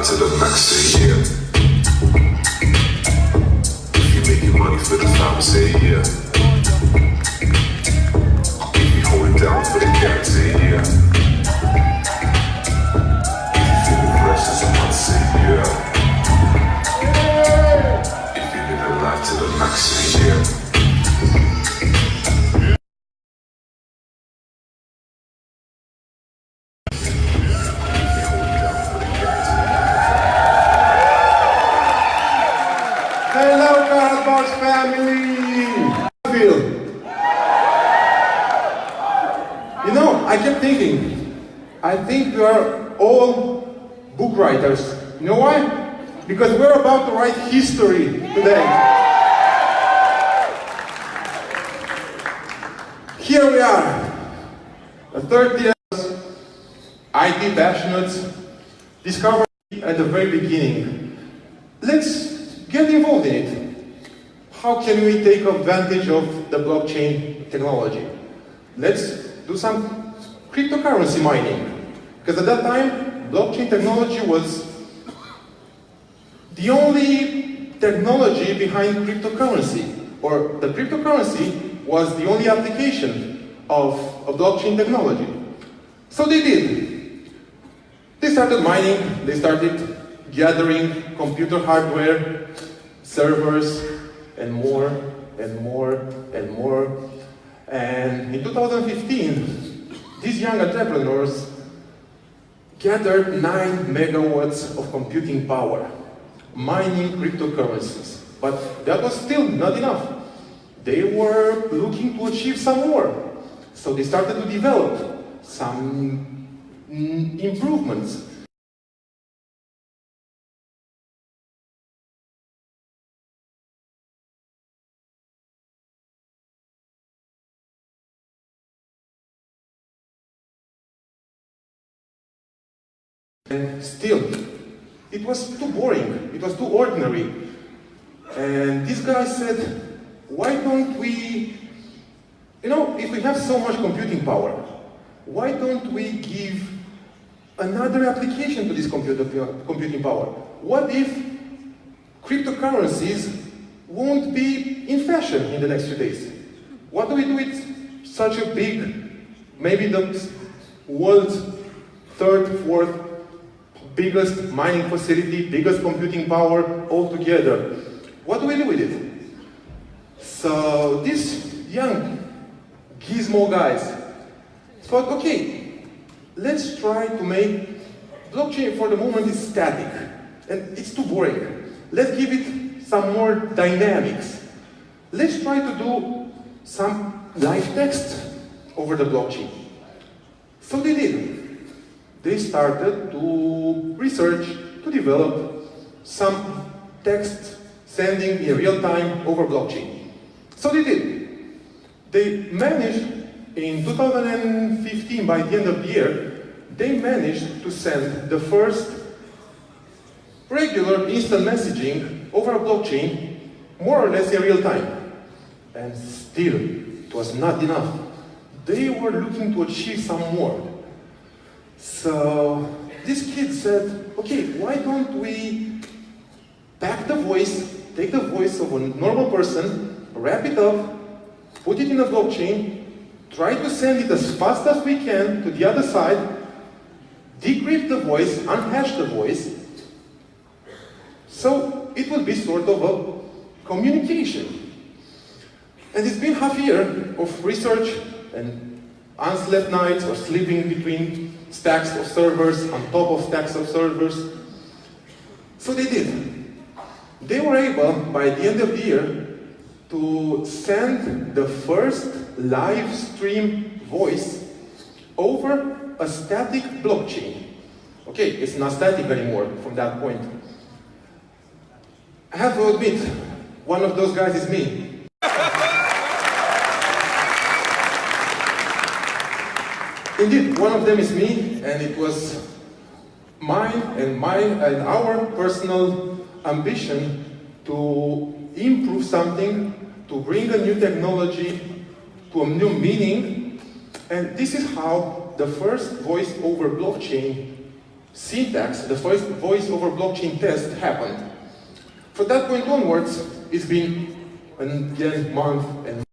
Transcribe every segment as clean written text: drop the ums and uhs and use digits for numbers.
life to the max, say yeah. If you making money for the fam, say yeah. If you hold it down for the carrot, say yeah. If you feeling precious, I might say yeah. If you live a life to the max, say yeah. Hello, Karatbars family! You know, I kept thinking, I think we are all book writers. You know why? Because we're about to write history today. Here we are, the 30 years, IT passionates, discovered at the very beginning. Let's get involved in it. How can we take advantage of the blockchain technology? Let's do some cryptocurrency mining. Because at that time, blockchain technology was the only technology behind cryptocurrency. Or the cryptocurrency was the only application of blockchain technology. So they did. They started mining, they started gathering computer hardware, servers, and more, and more, and more. And in 2015, these young entrepreneurs gathered 9 megawatts of computing power, mining cryptocurrencies. But that was still not enough. They were looking to achieve some more. So they started to develop some improvements. And still, it was too boring, it was too ordinary. And this guy said, why don't we, if we have so much computing power, why don't we give another application to this computing power? What if cryptocurrencies won't be in fashion in the next few days? What do we do with such a big, maybe the world's third, fourth biggest mining facility, biggest computing power altogether? What do we do with it? So these young gizmo guys thought, okay, let's try to make blockchain for the moment is static and it's too boring. Let's give it some more dynamics. Let's try to do some live text over the blockchain. So they did. They started to research, to develop some text sending in real time over blockchain. So they did. They managed, in 2015, by the end of the year, they managed to send the first regular instant messaging over a blockchain, more or less in real time. And still, it was not enough. They were looking to achieve some more. So this kid said, okay, why don't we pack the voice, take the voice of a normal person, wrap it up, put it in a blockchain, try to send it as fast as we can to the other side, decrypt the voice, unhash the voice, so it will be sort of a communication. And it's been half a year of research and unslept nights or sleeping between stacks of servers on top of stacks of servers. So they did. They were able, by the end of the year, to send the first live stream voice over a static blockchain. Okay, it's not static anymore from that point. I have to admit, one of those guys is me. Indeed, one of them is me, and it was mine and our personal ambition to improve something, to bring a new technology to a new meaning, and this is how the first voice over blockchain syntax, the first voice over blockchain test happened. From that point onwards, it's been a month and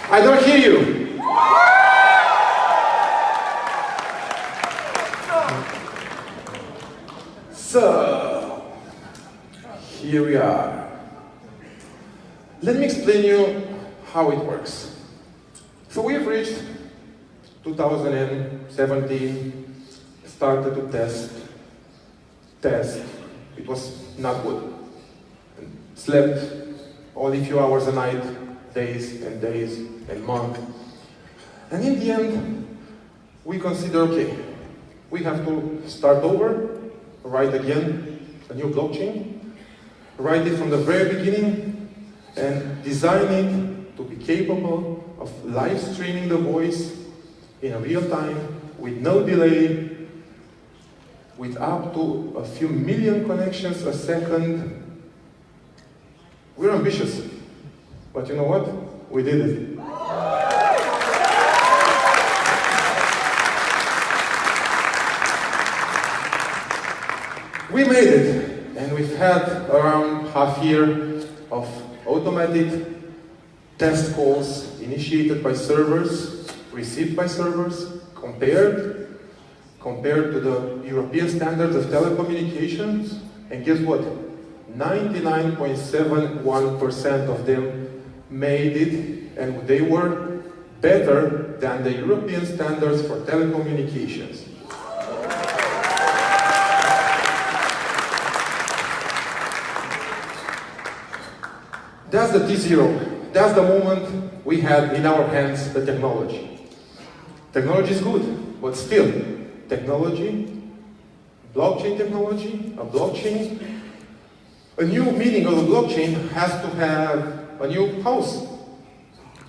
I don't hear you. So, here we are. Let me explain you how it works. So we've reached 2017, started to test. It was not good. Slept only a few hours a night, days and months. And in the end, we consider, okay, we have to start over, write again a new blockchain, write it from the very beginning, and design it to be capable of live streaming the voice in real time, with no delay, with up to a few million connections a second. We're ambitious, but you know what? We did it. We made it, and we've had around half year of automatic test calls initiated by servers, received by servers, compared to the European standards of telecommunications, and guess what? 99.71% of them made it, and they were better than the European standards for telecommunications. That's the T0. That's the moment we had in our hands the technology. Technology is good, but still, technology, blockchain technology, a new meaning of a blockchain has to have a new house.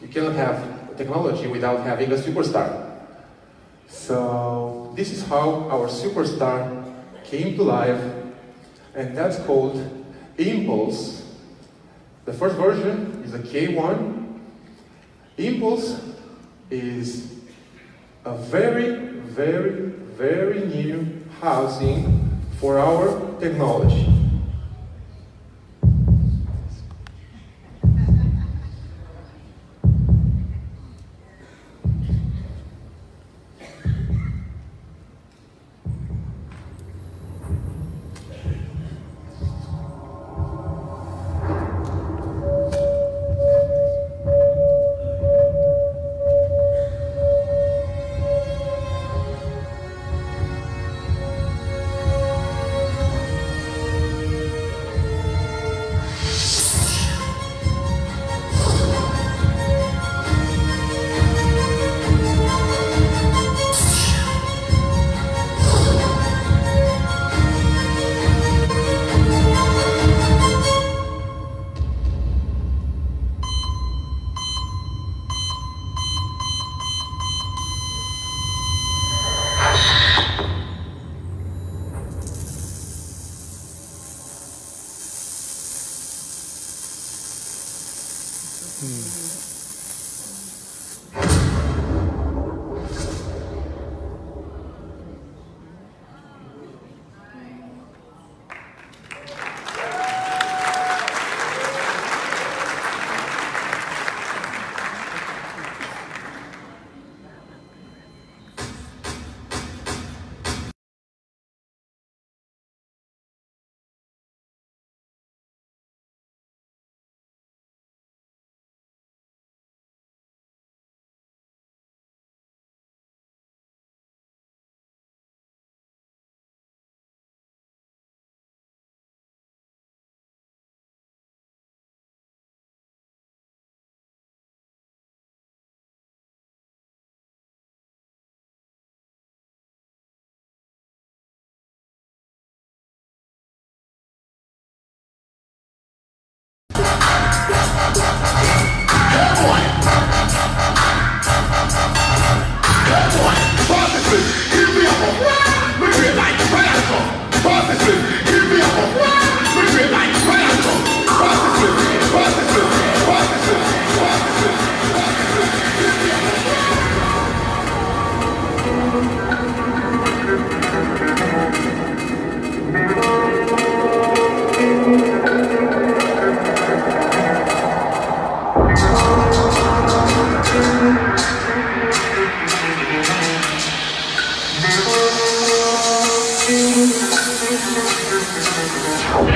You cannot have technology without having a superstar. So this is how our superstar came to life, and that's called Impulse. The first version is a K1. Impulse is a very, very, very new housing for our technology.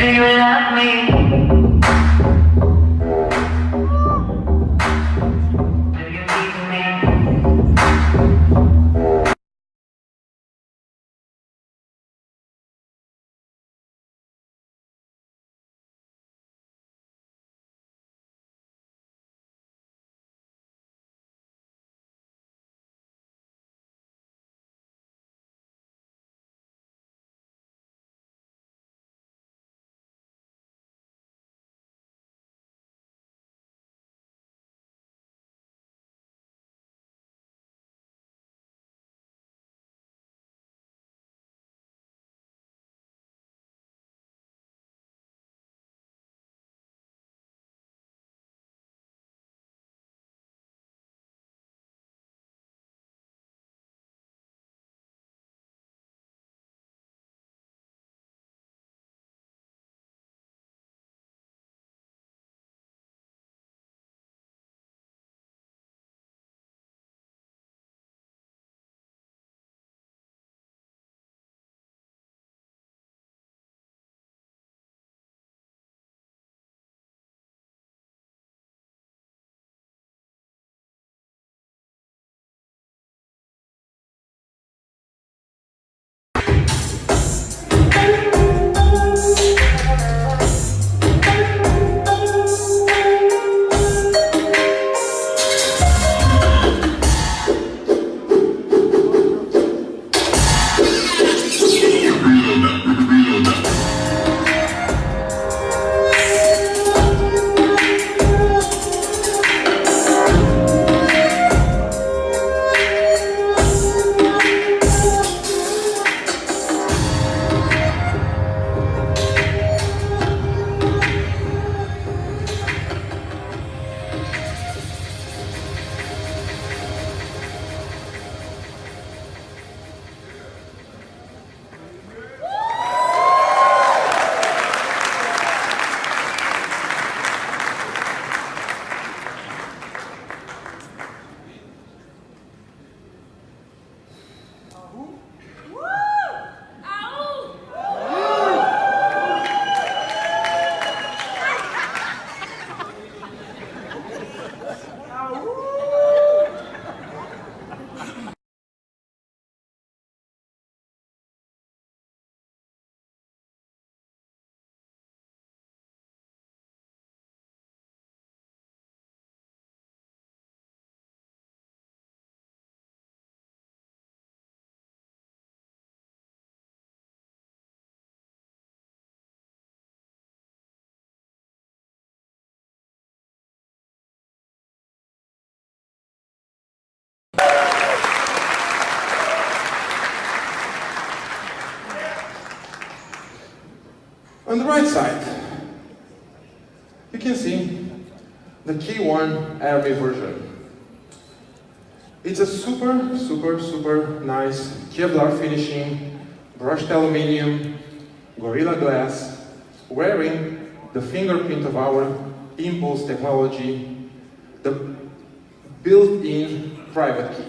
Do you love me? On the right side, you can see the K1 Army version. It's a super nice Kevlar finishing, brushed aluminum, Gorilla Glass, wearing the fingerprint of our Impulse technology, the built-in private key.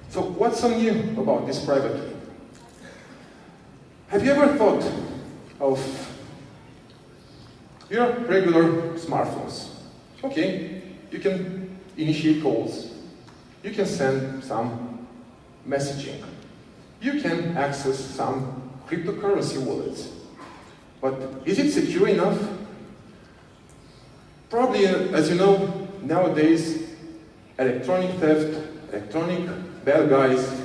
So what's so new about this private key? Have you ever thought of your regular smartphones? Okay, you can initiate calls, you can send some messaging, you can access some cryptocurrency wallets. But is it secure enough? Probably, as you know, nowadays electronic theft, electronic bad guys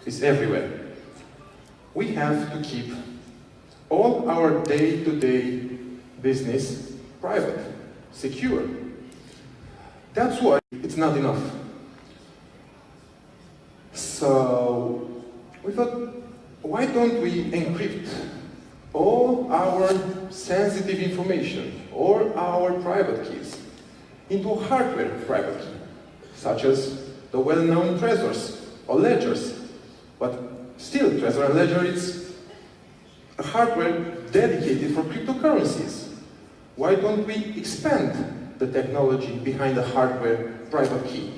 is everywhere. We have to keep all our day-to-day business private, secure. That's why it's not enough. So we thought, why don't we encrypt all our sensitive information or our private keys into a hardware private key, such as the well-known Trezors or Ledgers. But still, Trezor and Ledger is a hardware dedicated for cryptocurrencies. Why don't we expand the technology behind the hardware private key?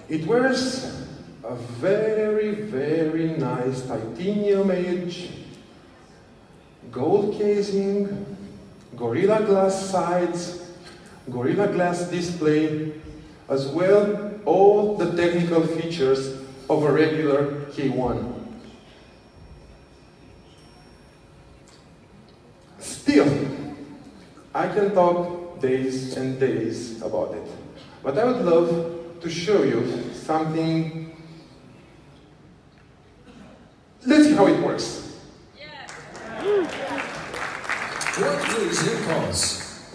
It wears a very nice titanium edge, gold casing, Gorilla Glass sides, Gorilla Glass display, as well all the technical features of a regular K1. Still, I can talk days and days about it, but I would love to show you something. Let's see how it works. What is Impulse?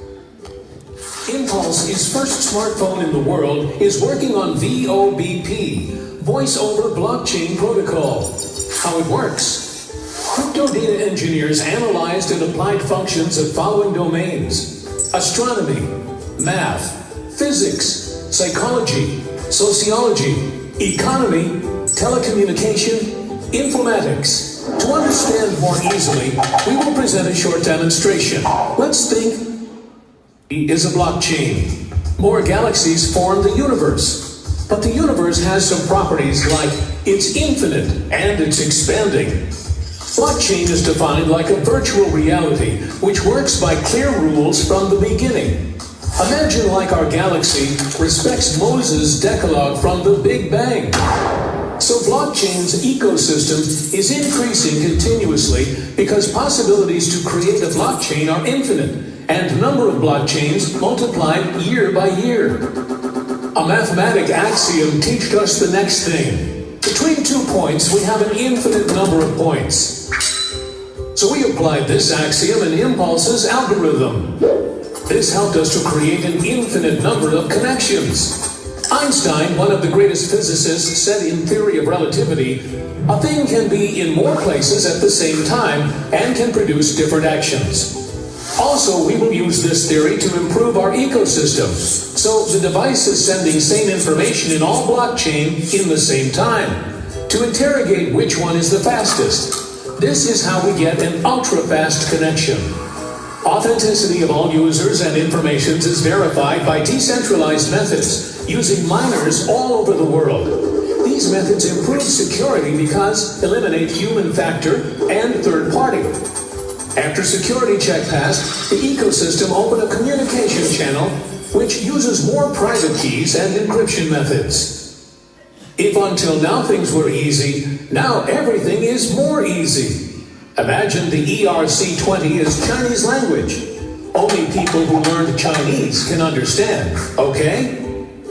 Impulse, its first smartphone in the world, is working on VOBP, Voice over Blockchain Protocol. How it works? Crypto data engineers analyzed and applied functions of following domains: astronomy, math, physics, psychology, sociology, economy, telecommunication, informatics. To understand more easily, we will present a short demonstration. Let's think is a blockchain. More galaxies form the universe. But the universe has some properties like it's infinite and it's expanding. Blockchain is defined like a virtual reality which works by clear rules from the beginning. Imagine like our galaxy respects Moses' Decalogue from the Big Bang. So blockchain's ecosystem is increasing continuously because possibilities to create a blockchain are infinite and the number of blockchains multiplied year by year. A mathematic axiom teaches us the next thing. Between 2 points, we have an infinite number of points. So we applied this axiom in Impulse's algorithm. This helped us to create an infinite number of connections. Einstein, one of the greatest physicists, said in theory of relativity, a thing can be in more places at the same time and can produce different actions. Also, we will use this theory to improve our ecosystem. So the device is sending same information in all blockchain in the same time to interrogate which one is the fastest. This is how we get an ultra-fast connection. Authenticity of all users and informations is verified by decentralized methods using miners all over the world. These methods improve security because eliminate human factor and third party. After security check passed, the ecosystem opened a communication channel which uses more private keys and encryption methods. If until now things were easy, now everything is more easy. Imagine the ERC-20 is Chinese language. Only people who learned Chinese can understand, okay?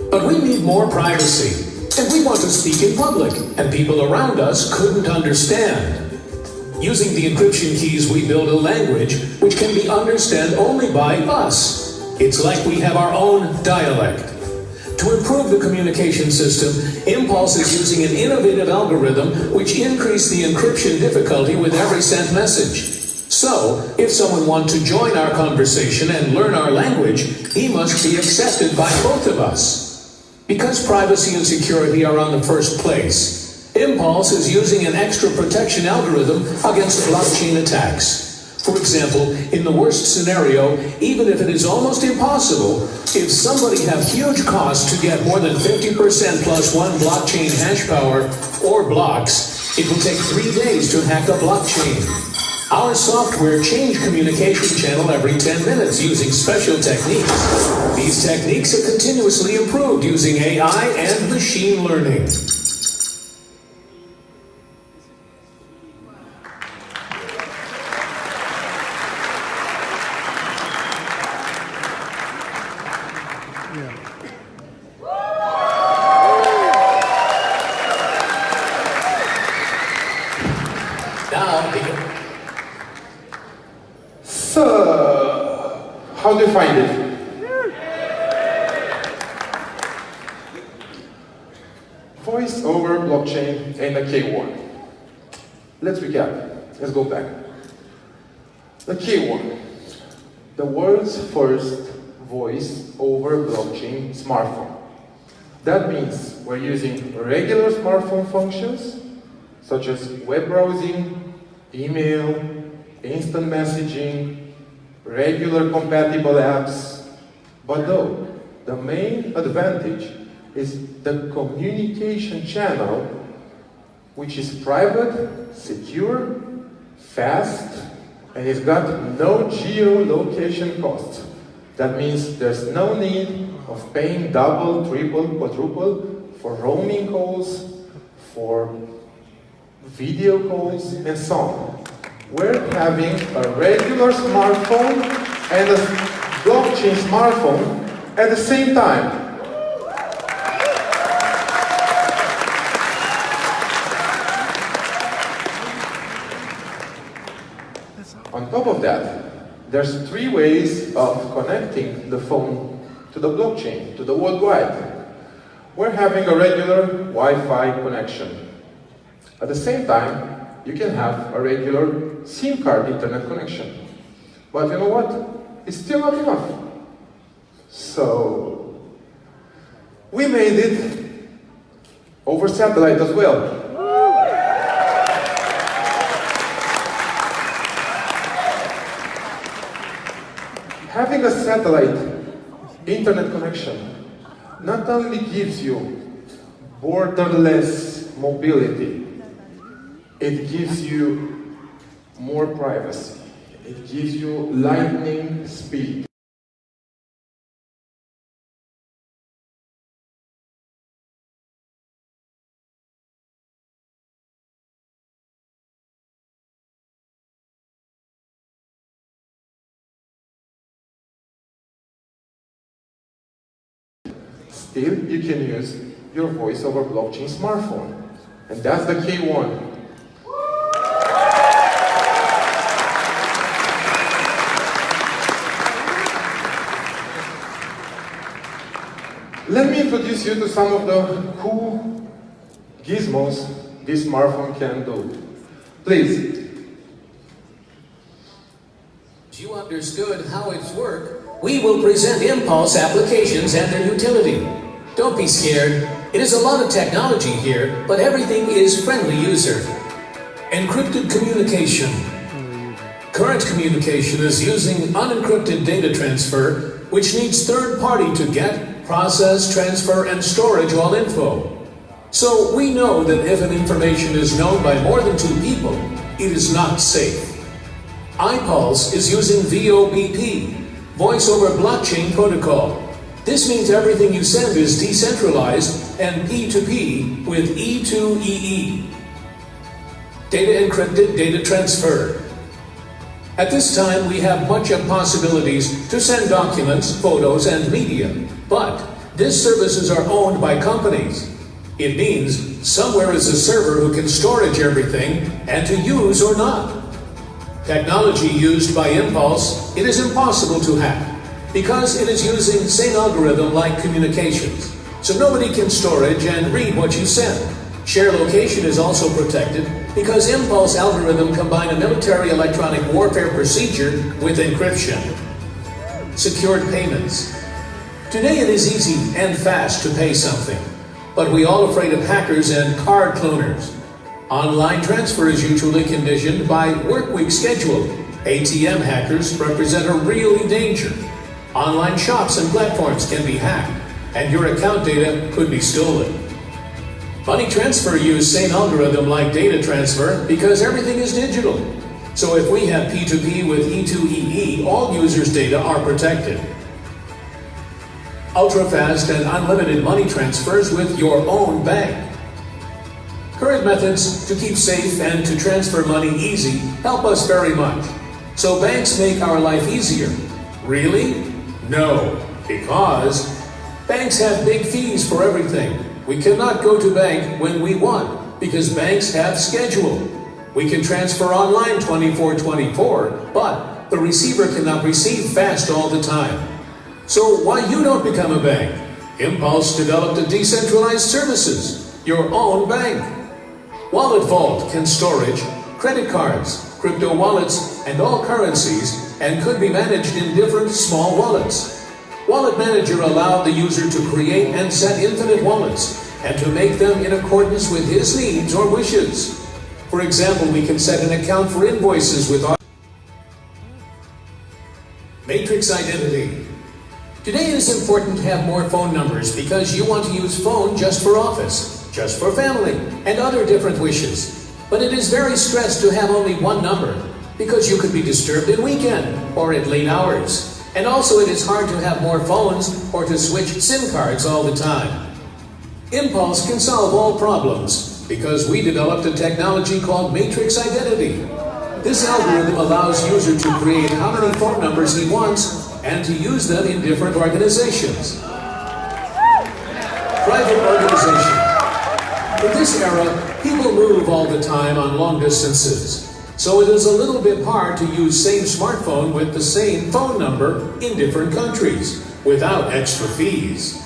But we need more privacy, and we want to speak in public, and people around us couldn't understand. Using the encryption keys, we build a language which can be understood only by us. It's like we have our own dialect. To improve the communication system, Impulse is using an innovative algorithm which increases the encryption difficulty with every sent message. So, if someone wants to join our conversation and learn our language, he must be accepted by both of us. Because privacy and security are on the first place, Impulse is using an extra protection algorithm against blockchain attacks. For example, in the worst scenario, even if it is almost impossible, if somebody have huge costs to get more than 50% plus 1 blockchain hash power or blocks, it will take 3 days to hack a blockchain. Our software changes communication channel every 10 minutes using special techniques. These techniques are continuously improved using AI and machine learning. So, how do you find it? Voice over blockchain and a keyword. Let's recap. Let's go back. The keyword. The world's first voice over blockchain smartphone. That means we're using regular smartphone functions such as web browsing, email, instant messaging, regular compatible apps. But though, the main advantage is the communication channel, which is private, secure, fast, and it's got no geolocation cost. That means there's no need of paying double, triple, quadruple for roaming calls, for video calls, and so on. We're having a regular smartphone and a blockchain smartphone at the same time. On top of that, there's 3 ways of connecting the phone to the blockchain, to the worldwide. We're having a regular Wi-Fi connection. At the same time, you can have a regular SIM card internet connection. But you know what? It's still not enough. So, we made it over satellite as well. Having a satellite internet connection not only gives you borderless mobility. It gives you more privacy. It gives you lightning speed. Still, you can use your voice over blockchain smartphone. And that's the key one. Let me introduce you to some of the cool gizmos this smartphone can do. Please. If you understood how it's work, we will present Impulse applications and their utility. Don't be scared. It is a lot of technology here, but everything is friendly user. Encrypted communication. Current communication is using unencrypted data transfer, which needs third party to get, process, transfer, and storage all info. So we know that if an information is known by more than 2 people, it is not safe. iPulse is using VOBP, Voice over Blockchain Protocol. This means everything you send is decentralized and P2P with E2EE. Data encrypted, data transfer. At this time, we have much of possibilities to send documents, photos, and media, but these services are owned by companies. It means somewhere is a server who can storage everything and to use or not. Technology used by Impulse, it is impossible to hack because it is using same algorithm like communications. So nobody can storage and read what you send. Share location is also protected because Impulse algorithm combine a military electronic warfare procedure with encryption. Secured payments. Today it is easy and fast to pay something, but we all afraid of hackers and card cloners. Online transfer is usually conditioned by workweek schedule. ATM hackers represent a real danger. Online shops and platforms can be hacked, and your account data could be stolen. Money transfer use same algorithm like data transfer because everything is digital. So if we have P2P with E2EE, all users' data are protected. Ultra-fast and unlimited money transfers with your own bank. Current methods to keep safe and to transfer money easy help us very much. So banks make our life easier. Really? No, because banks have big fees for everything. We cannot go to bank when we want because banks have schedule. We can transfer online 24/24, but the receiver cannot receive fast all the time. So why you don't become a bank? Impulse developed a decentralized services, your own bank. Wallet Vault can storage credit cards, crypto wallets, and all currencies and could be managed in different small wallets. Wallet Manager allowed the user to create and set infinite wallets and to make them in accordance with his needs or wishes. For example, we can set an account for invoices with Matrix Identity. Today it is important to have more phone numbers because you want to use phone just for office, just for family, and other different wishes. But it is very stressed to have only one number because you could be disturbed at weekend or at late hours. And also it is hard to have more phones or to switch SIM cards all the time. Impulse can solve all problems because we developed a technology called Matrix Identity. This algorithm allows user to create how many phone numbers he wants and to use them in different organizations. Private organization. In this era, people move all the time on long distances. So it is a little bit hard to use same smartphone with the same phone number in different countries without extra fees.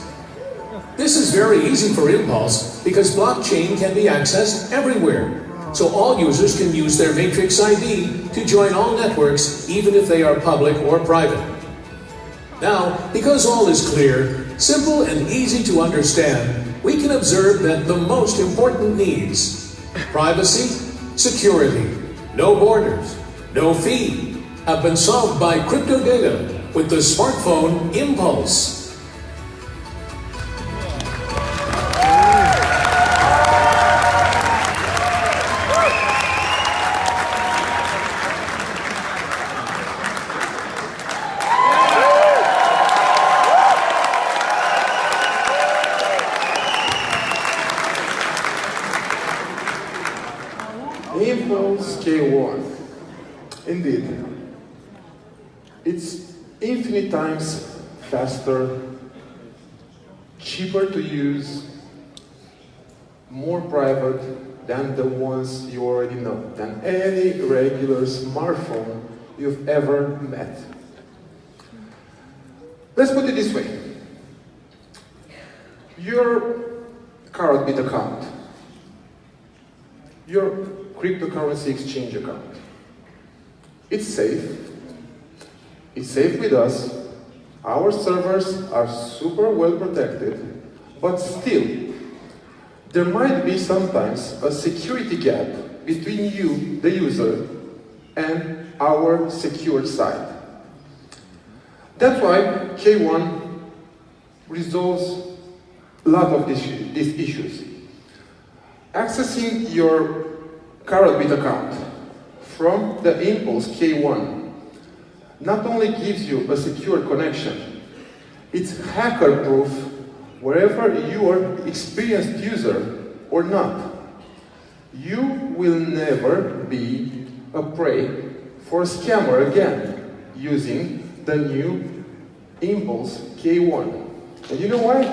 This is very easy for Impulse because blockchain can be accessed everywhere. So all users can use their Matrix ID to join all networks even if they are public or private. Now, because all is clear, simple and easy to understand, we can observe that the most important needs, privacy, security, no borders, no fee, have been solved by crypto data with the smartphone Impulse. Impulse K1. Indeed, it's infinite times faster, cheaper to use, more private than the ones you already know, than any regular smartphone you've ever met. Let's put it this way. Your Karatbars account, your cryptocurrency exchange account, it's safe. It's safe with us. Our servers are super well protected, but still, there might be sometimes a security gap between you, the user, and our secured site. That's why K1 resolves a lot of these issues. Accessing your Karatbars account from the Impulse K1 not only gives you a secure connection, it's hacker-proof wherever you are an experienced user or not. You will never be a prey for a scammer again using the new Impulse K1. And you know why?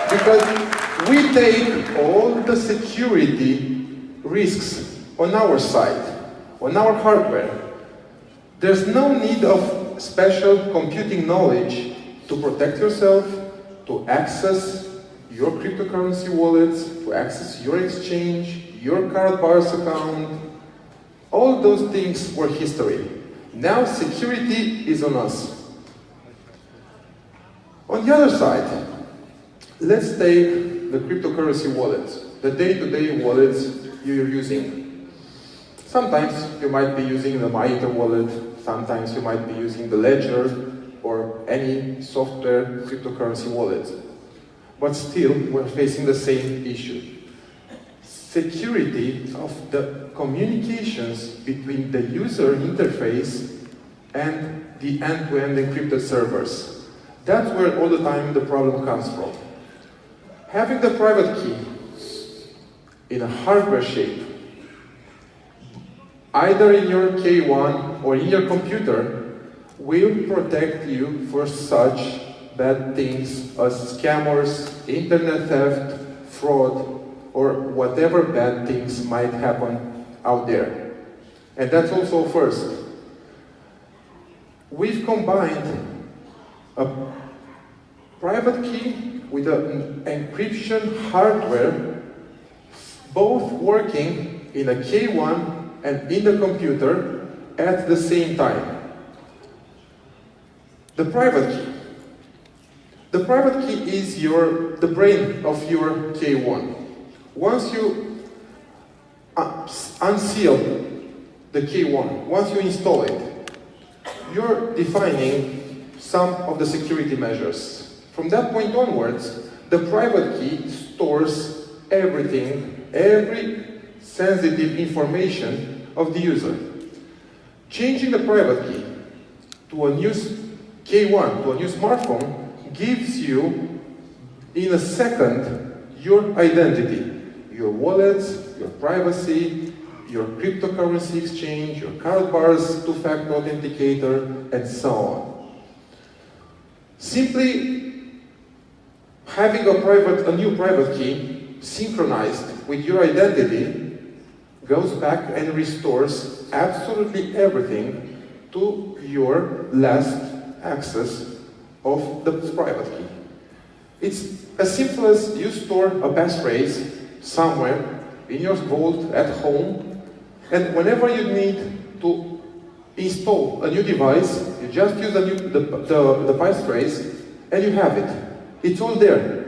Because we take all the security risks on our side, on our hardware. There's no need of special computing knowledge to protect yourself, to access your cryptocurrency wallets, to access your exchange, your Karatbars account. All those things were history. Now security is on us. On the other side, let's take the cryptocurrency wallets, the day-to-day wallets you're using. Sometimes you might be using the MyEther wallet, sometimes you might be using the Ledger or any software cryptocurrency wallet. But still, we're facing the same issue. Security of the communications between the user interface and the end-to-end encrypted servers. That's where all the time the problem comes from. Having the private key in a hardware shape, either in your K1 or in your computer, will protect you for such bad things as scammers, internet theft, fraud, or whatever bad things might happen out there. And that's also first. We've combined a private key with an encryption hardware, both working in a K1 and in the computer at the same time. The private key. The private key is the brain of your K1. Once you unseal the K1, once you install it, you're defining some of the security measures. From that point onwards, the private key stores everything, every sensitive information of the user. Changing the private key to a new K1, to a new smartphone, gives you, in a second, your identity, your wallets, your privacy, your cryptocurrency exchange, your Karatbars two-factor authenticator, and so on. Simply having a new private key synchronized with your identity goes back and restores absolutely everything to your last access of the private key. It's as simple as you store a passphrase somewhere in your vault at home, and whenever you need to install a new device, you just use the passphrase and you have it. It's all there.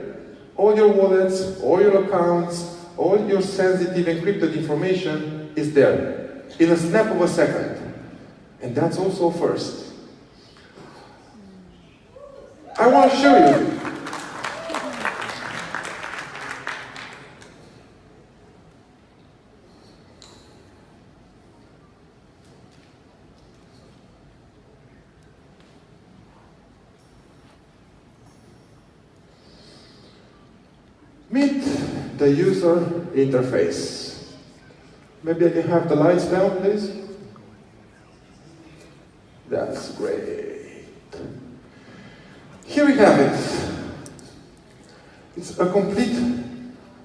All your wallets, all your accounts, all your sensitive encrypted information is there in a snap of a second. And that's also first. I want to show you. Meet the user interface. Maybe I can have the lights down, please. That's great. Here we have it. It's a complete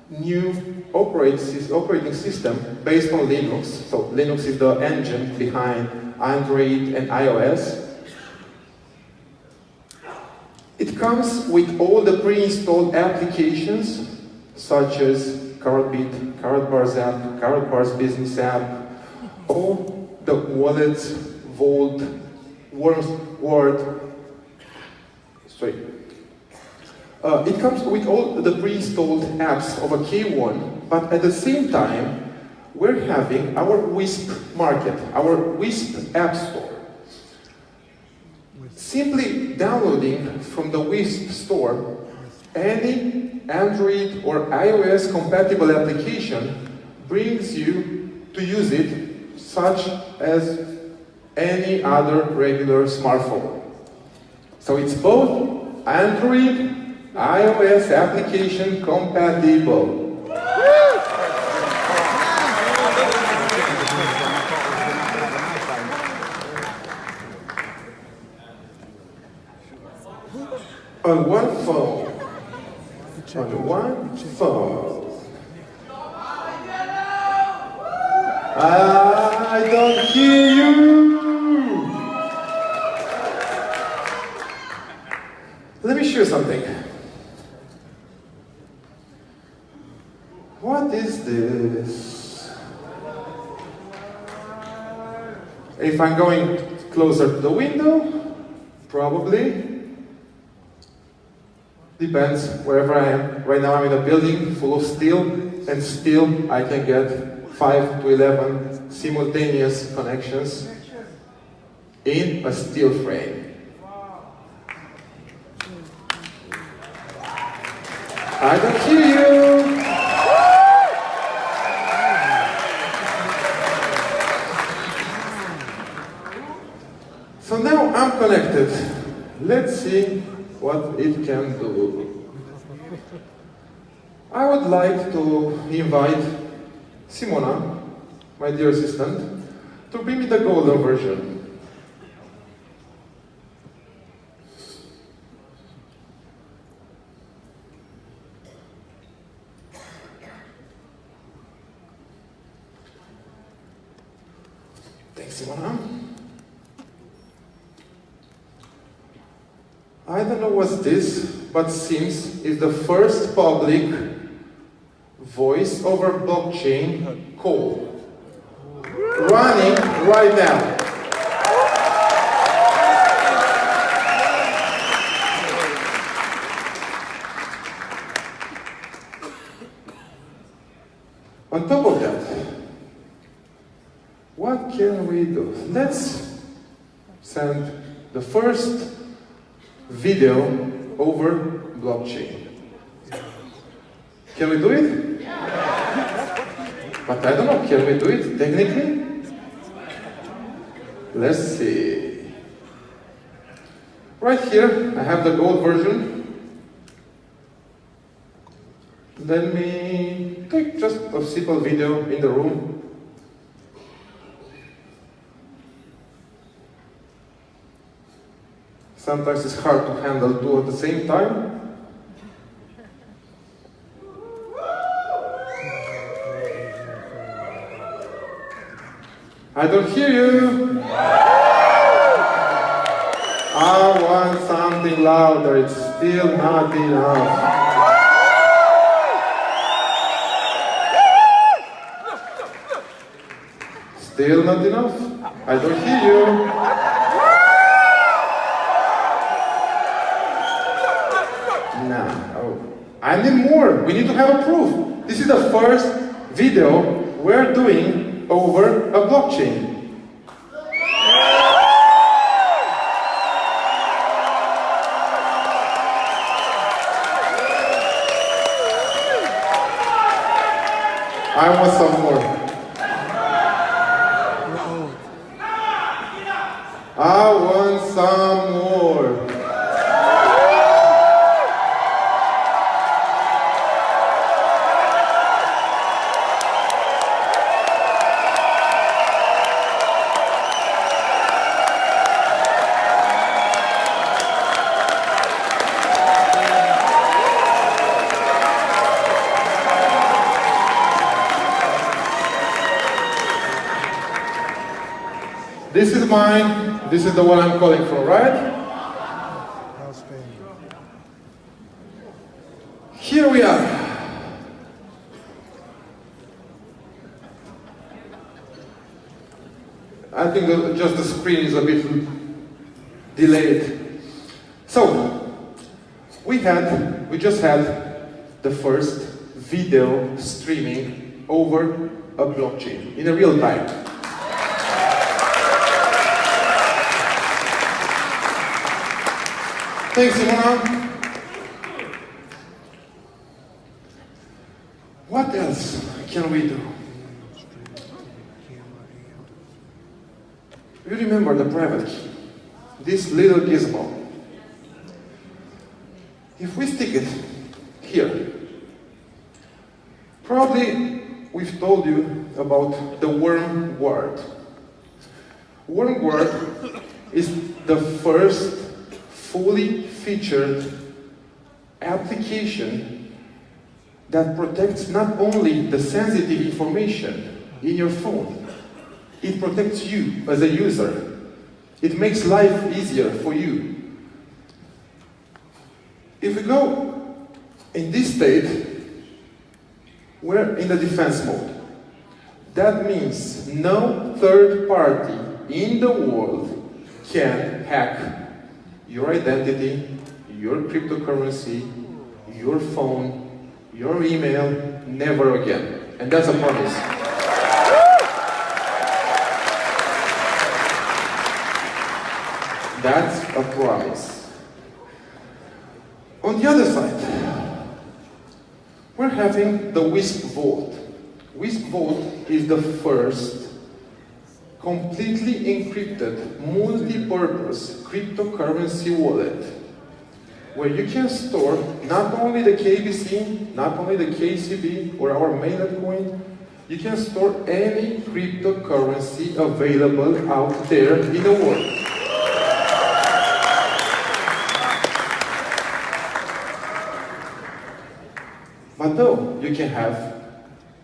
new operating system based on Linux. So Linux is the engine behind Android and iOS. It comes with all the pre-installed applications such as Karatbars app, Karatbars business app, all the wallets, Vault, Word. It comes with all the pre-installed apps of a K1, but at the same time, we're having our WISP market, our WISP App Store. Simply downloading from the WISP store any Android or iOS compatible application brings you to use it such as any other regular smartphone. So it's both Android, iOS application compatible. On one phone. On one phone. I don't hear you. Let me show you something. What is this? If I'm going closer to the window, probably. Depends wherever I am. Right now I'm in a building full of steel, and still I can get 5 to 11 simultaneous connections in a steel frame. I don't hear you. So now I'm connected. Let's see what it can do. I would like to invite Simona, my dear assistant, to bring me the golden version. Thanks, Simona. I don't know what's this, but seems it's the first public voice over blockchain call running right now. On top of that, what can we do? Let's send the first video over blockchain. Can we do it? But I don't know, can we do it technically? Let's see. Right here, I have the gold version. Let me take just a simple video in the room. Sometimes it's hard to handle two at the same time. I don't hear you. I want something louder. It's still not enough. Still not enough. I don't hear you. I need more. We need to have a proof. This is the first video we're doing over a blockchain. I want some more. I want some more. This is mine. This is the one I'm calling from, right? Here we are. I think that just the screen is a bit delayed. So, we just had the first video streaming over a blockchain in a real time. Thanks, Simona. What else can we do? You remember the private key, this little gizmo. If we stick it here, probably we've told you about the worm word. Worm word is the first fully featured application that protects not only the sensitive information in your phone, it protects you as a user. It makes life easier for you. If we go in this state, we're in the defense mode. That means no third party in the world can hack your identity, your cryptocurrency, your phone, your email, never again. And that's a promise. That's a promise. On the other side, we're having the Wisp Vault. Wisp Vault is the first completely encrypted, multi-purpose cryptocurrency wallet where you can store not only the KBC, not only the KCB or our mainnet coin, you can store any cryptocurrency available out there in the world. But though you can have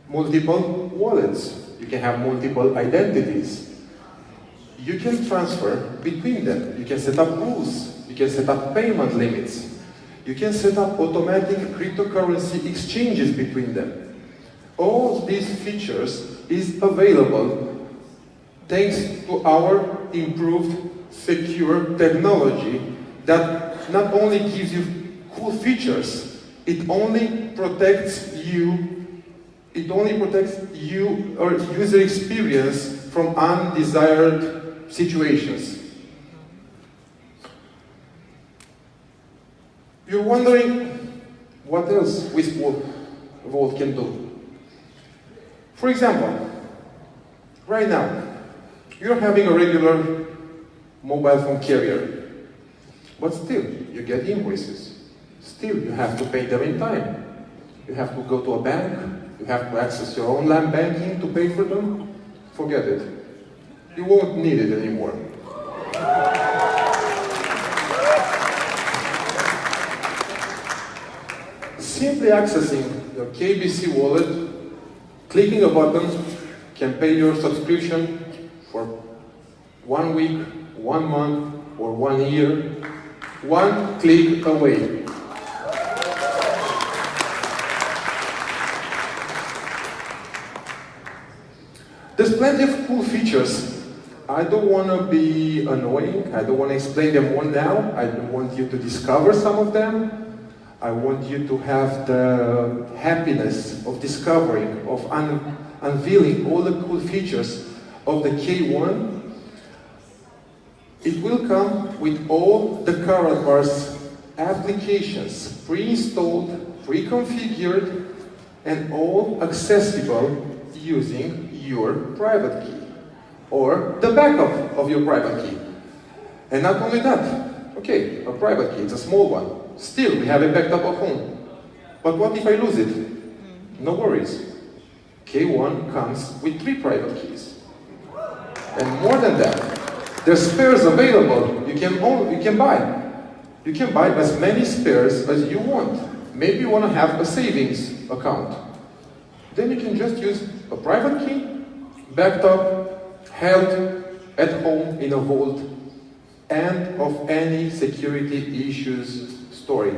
multiple wallets, you can have multiple identities. You can transfer between them. You can set up rules. You can set up payment limits. You can set up automatic cryptocurrency exchanges between them. All these features is available thanks to our improved secure technology that not only gives you cool features, it only protects you or user experience from undesired situations. You're wondering what else Wisp Vault can do. For example, right now, you're having a regular mobile phone carrier, but still, you get invoices. Still, you have to pay them in time. You have to go to a bank. You have to access your online banking to pay for them. Forget it. You won't need it anymore. Simply accessing your KBC wallet, clicking a button, can pay your subscription for 1 week, 1 month, or 1 year. One click away. There's plenty of cool features. I don't want to be annoying. I don't want to explain them all now. I want you to discover some of them. I want you to have the happiness of discovering, of unveiling all the cool features of the K1. It will come with all the Karatbars applications pre-installed, pre-configured, and all accessible using your private key or the backup of your private key. And not only that, okay, a private key, it's a small one. Still, we have it backed up at home. But what if I lose it? No worries. K1 comes with 3 private keys. And more than that, there's spares available. You can buy. You can buy as many spares as you want. Maybe you want to have a savings account. Then you can just use a private key, backed up, held at home in a vault, and of any security issues story.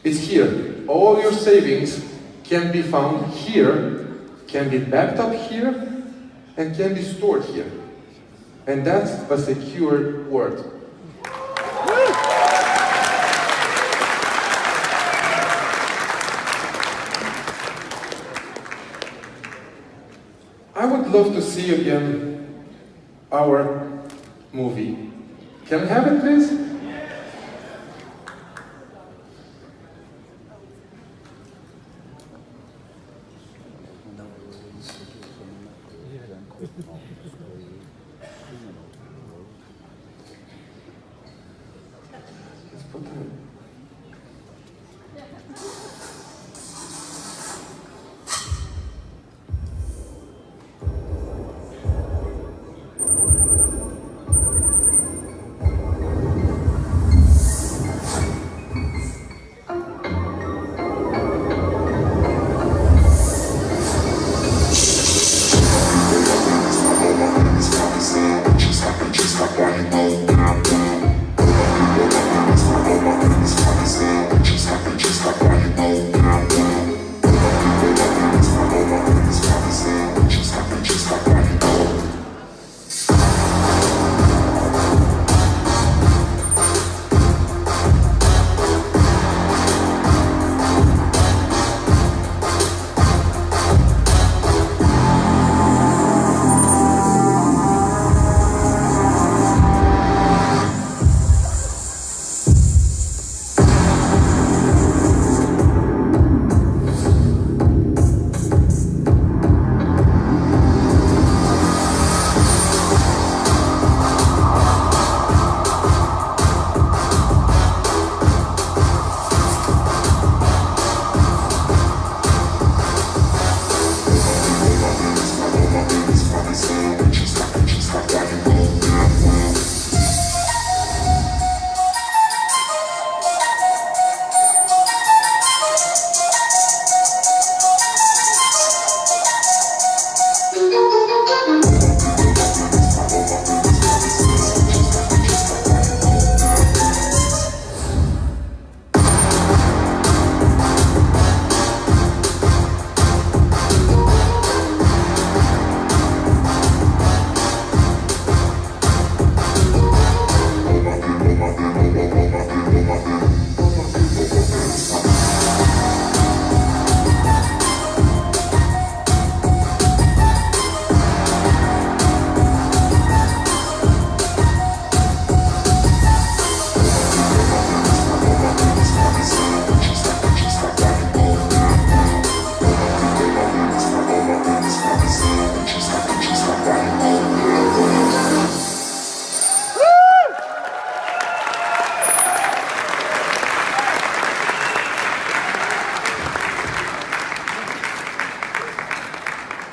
It's here. All your savings can be found here, can be backed up here, and can be stored here. And that's a secure word. I would love to see again our movie. Can we have it, please?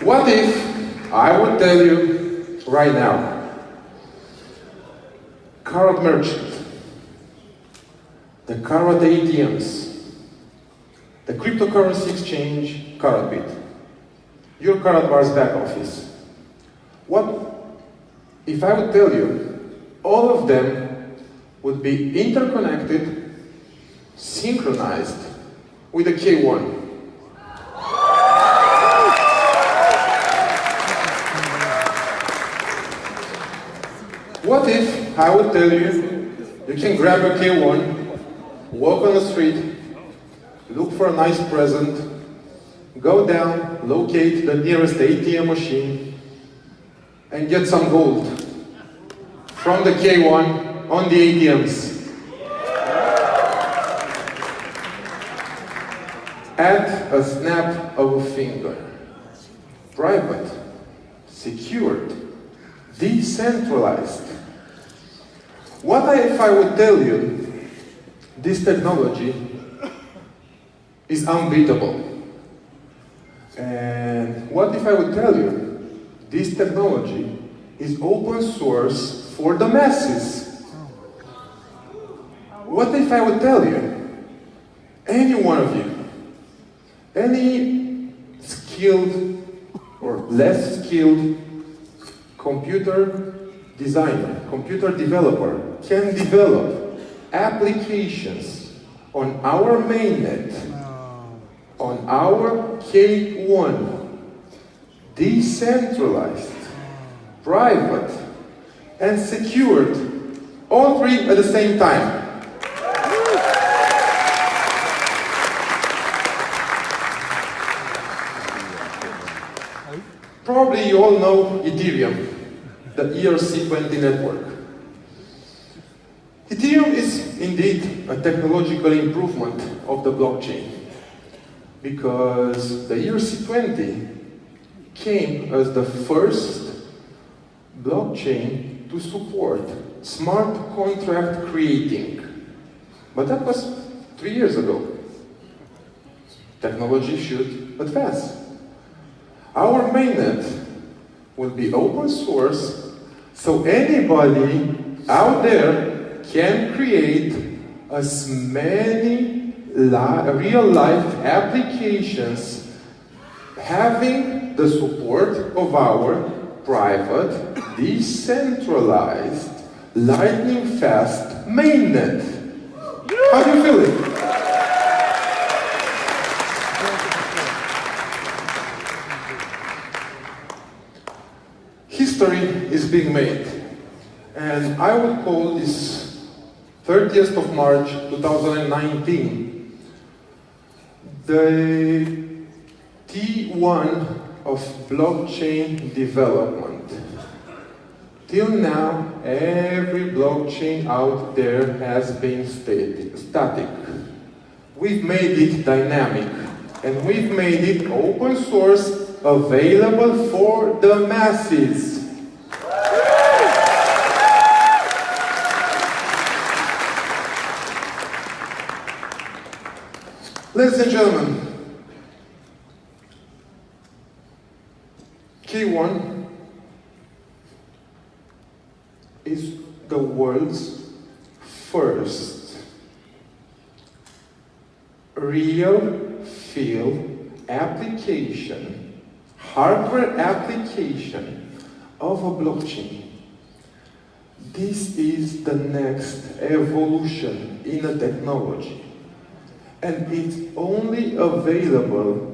What if I would tell you right now, card merchant, the card ATMs, the cryptocurrency exchange, Karatbars, your Karatbars back office. What if I would tell you all of them would be interconnected, synchronized with a K1? What if I would tell you, you can grab your K1, walk on the street, look for a nice present, go down, locate the nearest ATM machine, and get some gold from the K1 on the ATMs. At a snap of a finger. Private, secured, decentralized. What if I would tell you this technology is unbeatable? And what if I would tell you this technology is open source for the masses? What if I would tell you, any one of you, any skilled or less skilled computer designer, computer developer can develop applications on our mainnet, on our K1, decentralized, private, and secured, all three at the same time. Probably you all know Ethereum, the ERC20 network. Ethereum is indeed a technological improvement of the blockchain, because the ERC20 came as the first blockchain to support smart contract creating. But that was 3 years ago. Technology should advance. Our mainnet will be open source, so anybody out there can create as many real-life applications having the support of our private, decentralized, lightning-fast mainnet. How do you feel it? History is being made, and I would call this 30th of March 2019 the T1 of blockchain development. Till now, every blockchain out there has been static. We've made it dynamic, and we've made it open source, available for the masses. Ladies and gentlemen, K1 is the world's first real field application, hardware application of a blockchain. This is the next evolution in a technology, and it's only available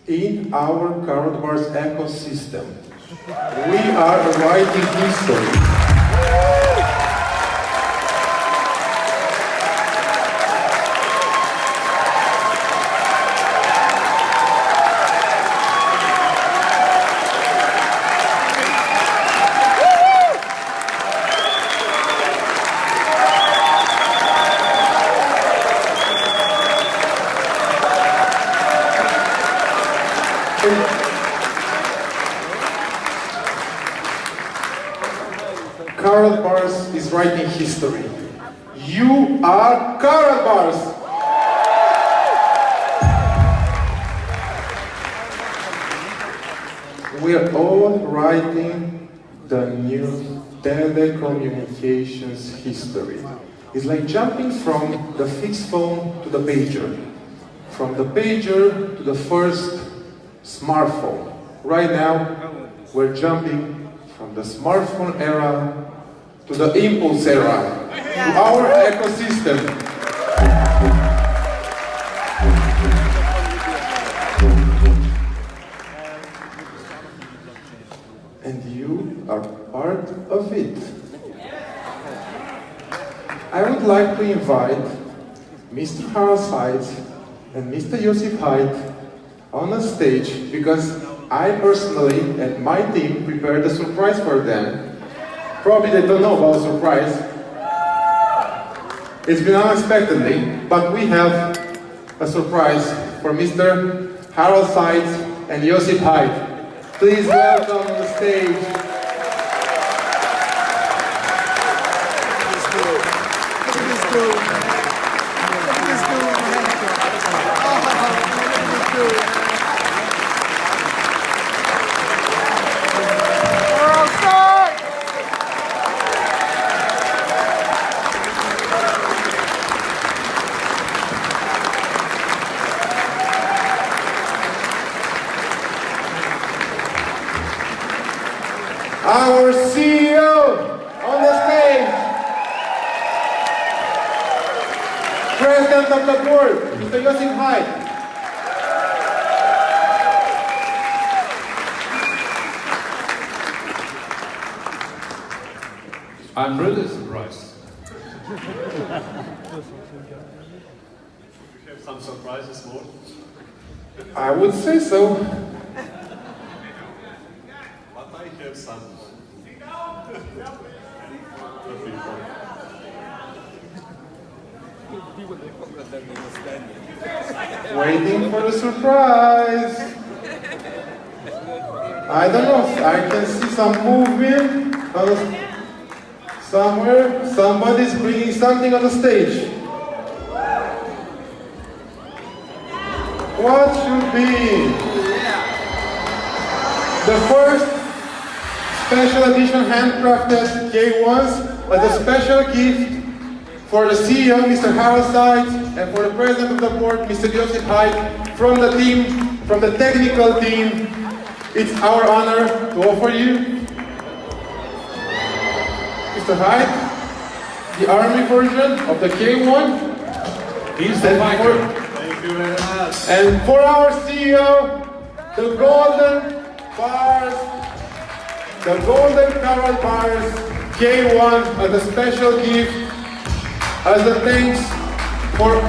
in our Karatbars ecosystem. We are writing history. Karatbars is writing history. You are Karatbars! We are all writing the new telecommunications history. It's like jumping from the fixed phone to the pager. From the pager to the first smartphone. Right now, we're jumping from the smartphone era to the impulse era, to our ecosystem. And you are part of it. I would like to invite Mr. Harald Seitz and Mr. Josip Haidt on the stage, because I personally and my team prepared a surprise for them. Probably they don't know about surprise. It's been unexpectedly, but we have a surprise for Mr. Harald Seitz and Josip Haidt. Please welcome on the stage. Our CEO, President of the Board, Mr. Joseph Hyde. I'm really surprised. We have some surprises more. I would say so. But I have some. Waiting for the surprise. I don't know, I can see some movement somewhere. Somebody's bringing something on the stage. What should be the first special edition handcrafted K1s as a special gift for the CEO, Mr. Harold Seitz, and for the President of the Board, Mr. Joseph Hyde, from the team, from the technical team. It's our honor to offer you, Mr. Hyde, the Army version of the K1. He's the fighter. Thank you very much. And for our CEO, the golden bars, the golden Karatbars K1 as a special gift, as a thanks for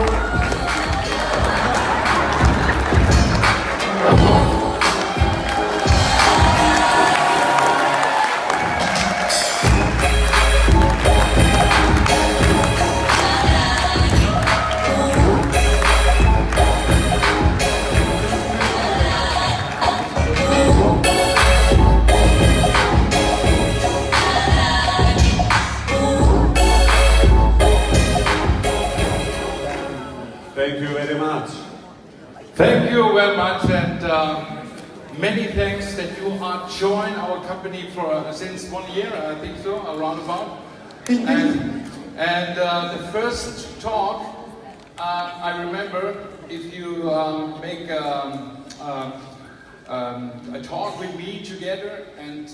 Thank you very much. Thank you very much, and many thanks that you are joined our company for since 1 year, I think so, around about. And the first talk, I remember, if you make a talk with me together, and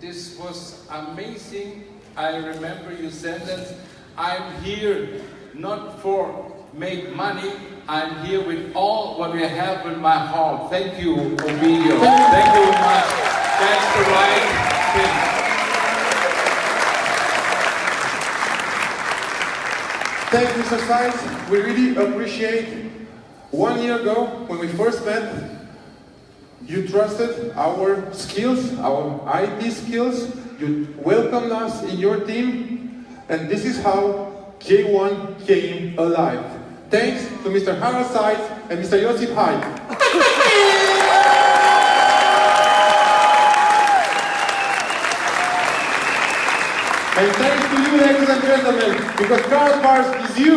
this was amazing. I remember your sentence, I'm here not for make money, I'm here with all what we have in my heart. Thank you, Ovidio. Thank you very much. That's the right thing. thank you, Mr. Seitz. We really appreciate 1 year ago when we first met, you trusted our skills, our IT skills. You welcomed us in your team, and this is how K1 came alive. Thanks to Mr. Harold Seitz and Mr. Joseph Hyde. And thanks to you, ladies and gentlemen, because Karatbars is you.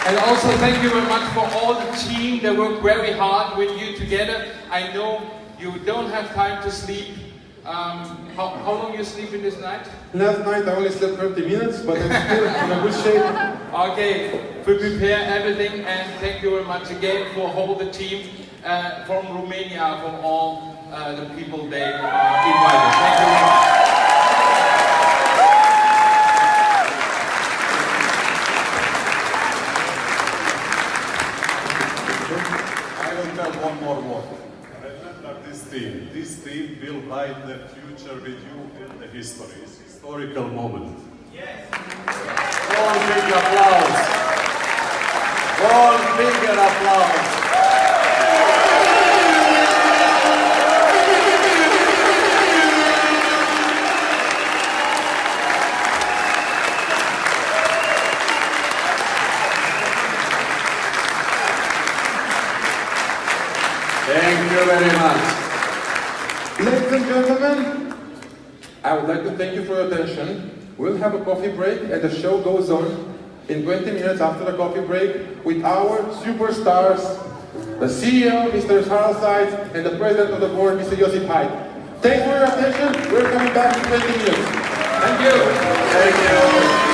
And also thank you very much for all the team that worked very hard with you together. I know you don't have time to sleep. How long you sleep in this night? Last night I only slept 30 minutes, but I'm still in a good shape. Okay, we prepare everything, and thank you very much again for all the team from Romania, from all the people they invited. Thank you very much. I will tell one more word. Remember this team. This team will write the future with you in the history. It's a historical moment. Yes. One big applause. One bigger applause. Thank you very much. Ladies and gentlemen, I would like to thank you for your attention. We'll have a coffee break, and the show goes on in 20 minutes after the coffee break with our superstars, the CEO, Mr. Harold Seitz, and the President of the Board, Mr. Joseph Hyde. Thanks for your attention. We're coming back in 20 minutes. Thank you. Thank you.